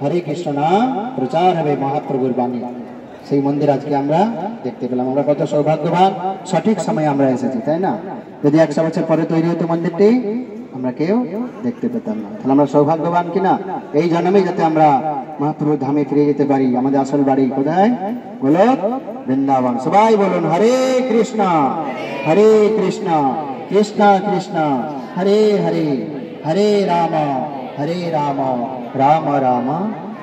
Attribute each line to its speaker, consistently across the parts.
Speaker 1: হরে কৃষ্ণ নাম প্রচার হবে মহাপ্রভুর বাণী। সেই মন্দির আজকে আমরা দেখতে পেলাম। আমরা কত সৌভাগ্যবান, সঠিক সময়ে আমরা এসেছি, তাই না? যদি 100 বছর পরে তৈরি হতো মন্দিরটি, আমরা কেউ দেখতে পেতাম না। তাহলে আমরা সৌভাগ্যবান কিনা? এই জন্মে যাতে আমরা মহাপ্রভুর ধামে ফিরে যেতে পারি। আমাদের আসল বাড়ি কোথায়? গোলক বৃন্দাবন। সবাই বলুন হরে কৃষ্ণ হরে কৃষ্ণ কৃষ্ণ কৃষ্ণ হরে হরে, হরে রাম রাম রাম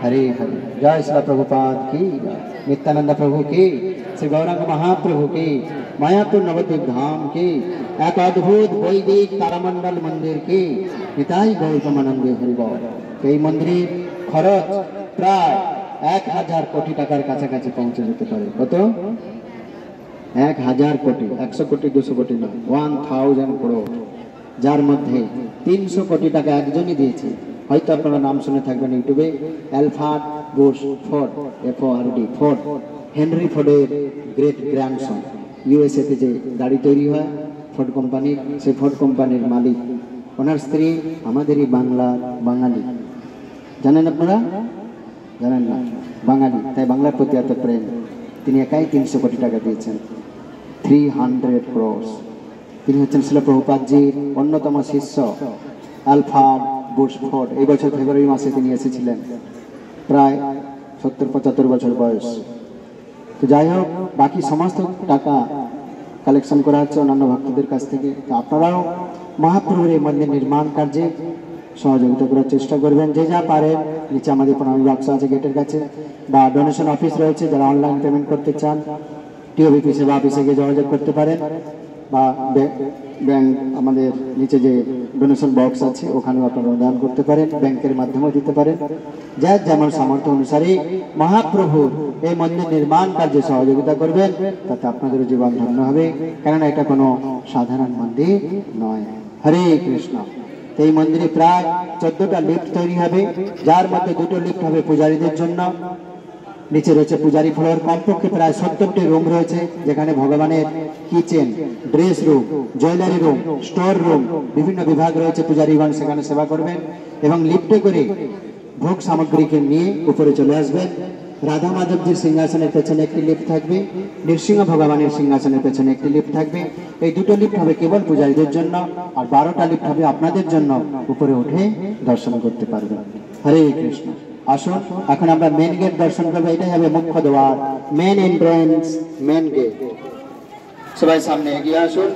Speaker 1: हरे हरे। जय श्री प्रभुपाद की, नित्यानंद प्रभु की, श्री गौरांग महाप्रभु की, मायापुर नवद्वीप धाम की, एक अद्भुत वैदिक तारामंडल मंदिर की, निताई गौतमानंदे हरिबोल। এই মন্দিরের খরচ প্রায় 1000 কোটি টাকার কাছাকাছি পৌঁছে যেতে পারে। কত? 1000 কোটি, 100 কোটি 200 কোটি না, 1000 crore, যার মধ্যে 300 কোটি টাকা একজনই দিয়েছে। হয়তো আপনারা নাম শুনে থাকবেন ইউটিউবে, Alfred Bush Ford, FORD, Ford, Henry ফোর্ডের গ্রেট গ্র্যান্ডসন। USA তে যে গাড়ি তৈরি হয় ফোর্ড কোম্পানির, সেই ফোর্ড কোম্পানির মালিক, ওনার স্ত্রী আমাদেরই বাঙালি। জানেন আপনারা? জানেন না? বাঙালি, তাই বাংলার প্রতি এত প্রেম। তিনি একাই 300 কোটি টাকা দিয়েছেন, 300 crores। তিনি হচ্ছেন শ্রীল প্রভুপাদজির অন্যতম শিষ্য অ্যালফ্রেড বুশ ফোর্ড। এই বছর ফেব্রুয়ারি মাসে তিনি এসেছিলেন, প্রায় 70-75 বছর বয়স। তো যাই হোক, বাকি সমস্ত টাকা কালেকশন করা হচ্ছে অন্যান্য ভক্তদের কাছ থেকে। তো আপনারাও মহাপ্রভুর এই মন্দির নির্মাণ কার্যে সহযোগিতা করার চেষ্টা করবেন। যে যা পারেন, নিচে আমাদের প্রণামী বাক্স আছে গেটের কাছে, বা ডোনেশন অফিস রয়েছে, যারা অনলাইন পেমেন্ট করতে চান TOBP সেবা অফিসে গিয়ে যোগাযোগ করতে পারেন, বা ব্যাংক আমাদের নিচে যে ডোনেশন বক্স আছে ওখানেও আপনারা দান করতে পারেন, ব্যাংকের মাধ্যমেও দিতে পারেন। যার যেমন সামর্থ্য অনুসারে মহাপ্রভুর এই মন্দির নির্মাণ কার্যে সহযোগিতা করবেন, তাতে আপনাদের জীবন ধন্য হবে, কেননা এটা কোনো সাধারণ মন্দির নয়। হরে কৃষ্ণ। এই মন্দিরে প্রায় 14টা লিফট তৈরি হবে, যার মধ্যে 2টো লিফট হবে পূজারীদের জন্য। নিচে রয়েছে পূজারী ফ্লোর, কমপক্ষে প্রায় 70টি রুম রয়েছে, যেখানে ভগবানের kitchen, dress room, jewellery room, store room, বিভিন্ন বিভাগ রয়েছে। পূজারীগণ সেখানে সেবা করবেন এবং লিফটে করে ভোগ সামগ্রীকে নিয়ে উপরে চলে আসবেন। রাধা মাধবজির সিংহাসনের পেছনে একটি লিফট থাকবে, নৃসিংহ ভগবানের সিংহাসনের পেছনে একটি লিফট থাকবে। এই 2টো লিফট হবে কেবল পূজারীদের জন্য, আর 12টা লিফট হবে আপনাদের জন্য, উপরে উঠে দর্শন করতে পারবেন। হরে কৃষ্ণ। আসুন এখন আমরা মেন গেট দর্শন করবো। এটাই হবে মুখ্য দ্বার, মেন এন্ট্রান্স, মেন গেট। সবাই সামনে এগিয়ে আসুন।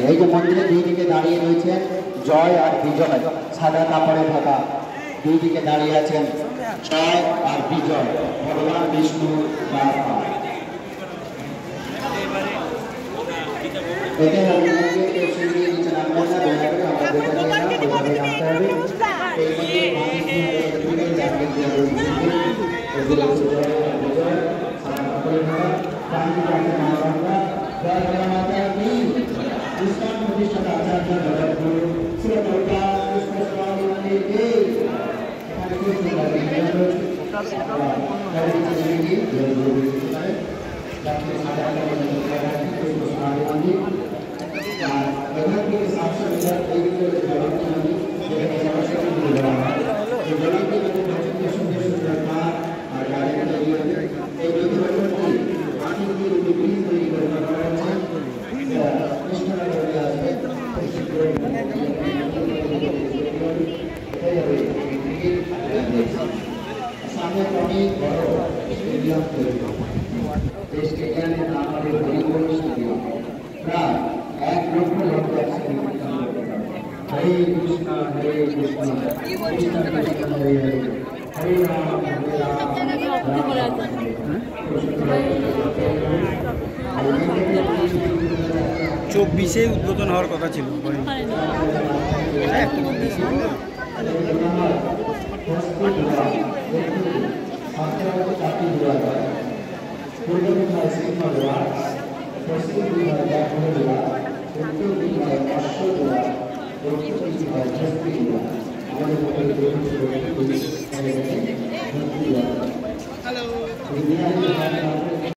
Speaker 1: এই যে মন্দিরের দুই দিকে দাঁড়িয়ে রয়েছেন জয় আর বিজয়, সাদা কাপড়ে ঢাকা, দুই দিকে দাঁড়িয়ে আছেন জয় আর বিজয়, ভগবান বিষ্ণু। এটাই হবে
Speaker 2: চব্বিশে উদ্বোধন হওয়ার কথা ছিল।
Speaker 1: Hello.